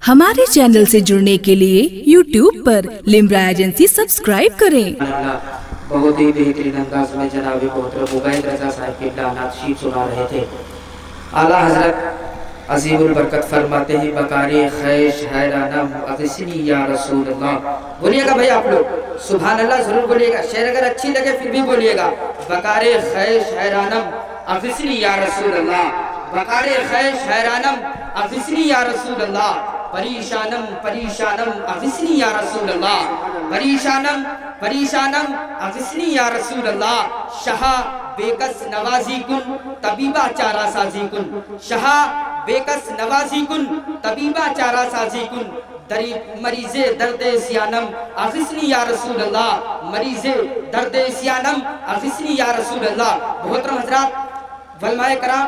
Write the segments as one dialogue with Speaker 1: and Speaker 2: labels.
Speaker 1: हमारे चैनल से जुड़ने के लिए YouTube पर लिम्रा एजेंसी सब्सक्राइब करें।
Speaker 2: बहुत ही बेहतरीन अंदाज में जनाब मोहतरम उबैद रज़ा साहब के नात सुना रहे थे। आला हजरत अजीमुल बरकत फरमाते हैं बकारी खैश हैरानम अग़िस्नी या रसूल अल्लाह। बोलिएगा भाई आप लोग सुभान अल्लाह जरूर बोलिएगा। शेर अगर अच्छी लगे फिर भी बोलिएगा। बकारी खैश हैरानम अग़िस्नी या रसूल अल्लाह। बकारी खैश हैरानम अग़िस्नी या रसूल अल्लाह। परीशानम परीशानम अग़िस्नी या रसूल अल्लाह। परीशानम परीशानम अग़िस्नी या रसूल अल्लाह। शहा बेकस नवाजी कुन तबीबा चारा साजी कुन। शहा बेकस नवाजी कुन तबीबा चारा साजी कुन। मरीज़े दर्दे सियानम अग़िस्नी या रसूल अल्लाह। मरीज़े दर्दे सियानम अग़िस्नी या रसूल अल्लाह। मोहतरम हज़रात वलमाए कराम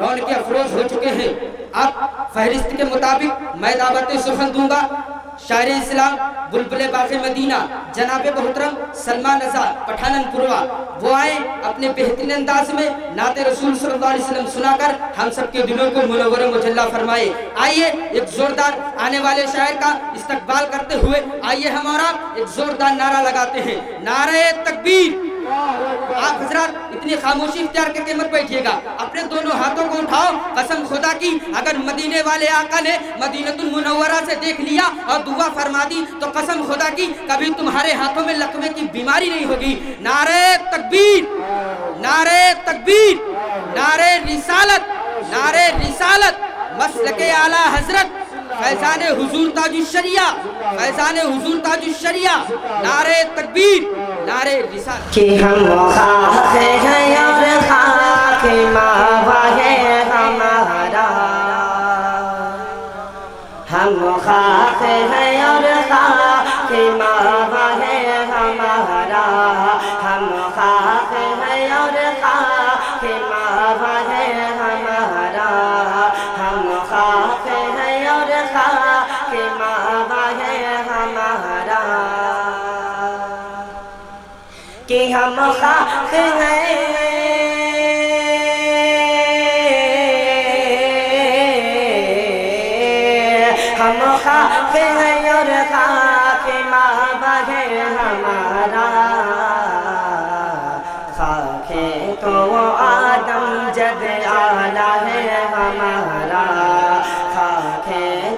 Speaker 2: रौन के अफरोज हो चुके हैं। अब फहरिस्त के मुताबिक मैं दावत सुखन दूंगा। शायर इस्लाम बुलबुल बाग़ मदीना जनाब मोहतरम सलमान रज़ा पठाननपुरवा वो आए अपने बेहतरीन अंदाज में नाते रसूल सल्लल्लाहु अलैहि वसल्लम सुनाकर हम सबके दिलों को मुनव्वर मुजल्ला फरमाए। आइए एक जोरदार आने वाले शायर का इस्तकबाल करते हुए आइए हमारा एक जोरदार नारा लगाते हैं। नारे तकबीर। आप हजरात इतनी खामोशी इख्तियार करके मत बैठिएगा। अपने दोनों हाथों को उठाओ। कसम खुदा की अगर मदीने वाले आका ने मदीनतुल मुनव्वरा से देख लिया और दुआ फरमा दी तो कसम खुदा की कभी तुम्हारे हाथों में लकवे की बीमारी नहीं होगी। नारे तकबीर, नारे तकबीर, नारे रिसालत, नारे रिसालत। मसलके आला हजरत फैज़ाने हुजूर ताजुश्शरिया, फैज़ाने हुजूर ताजुश्शरिया। नारे तकबीर, नारे रिसालत।
Speaker 3: कि हम खाक हैं और खाक मावा है हमारा। हम खाक हैं और खाक मावा है हमारा। हम खाक हैं और खाक मावा है हमारा। हम खाक हैं और खाक मावा है हमारा। कि हम खाक हैं हम खाक हैं और खाक मावा है हमारा। खाक तो वो आदम जद आला है हमारा। खाक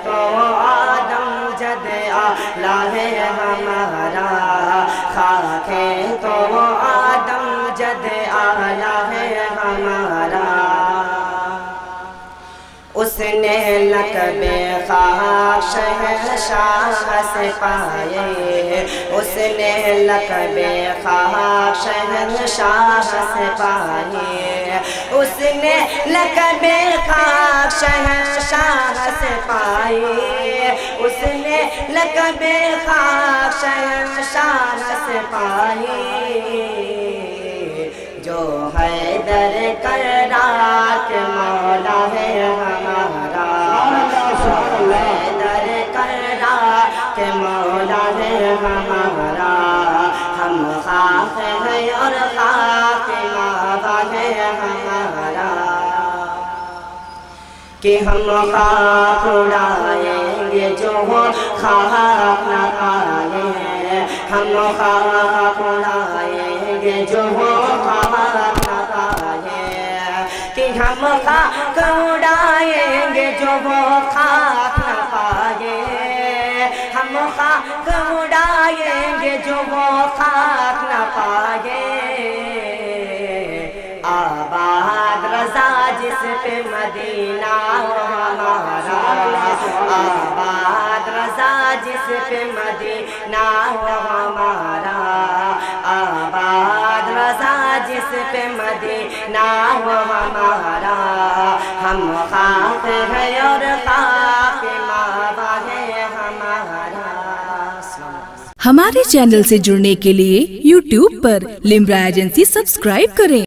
Speaker 3: तो वो आदम जद आला है हमारा। खाक तो वो आदम जद आला है हमारा। उसने लक़बे खाक शहंशाह से पाए। उसने लक़बे खाक शहंशाह से पाए। उसने लक़बे खाक शहंशाह से पाए। उसने लक़बे खाक शहंशाह से पाए। जो हैदर कररार के मौला है हमारा। जो हैदर कररार के मौला है हमारा। हम खाक हैं और खाक मावा है हमारा। कि हम खाक उड़ाएंगे जो हो खाक न खाए। हम खाक उड़ाएंगे जो हो खाक न खाए। कि हम खाक उड़ाएंगे जो वो खाक न खाए। हम खाक उड़ाएंगे जो वो खाक न पाए। आबाद रज़ा जिस पे मदीना हमारा। आबाद रज़ा जिस पे मदीना हमारा। आबाद रज़ा जिस पे मदीना हमारा। हम खाक हैं और खाक मावा है हमारा।
Speaker 1: हमारे चैनल से जुड़ने के लिए YouTube पर लिम्रा एजेंसी सब्सक्राइब करें।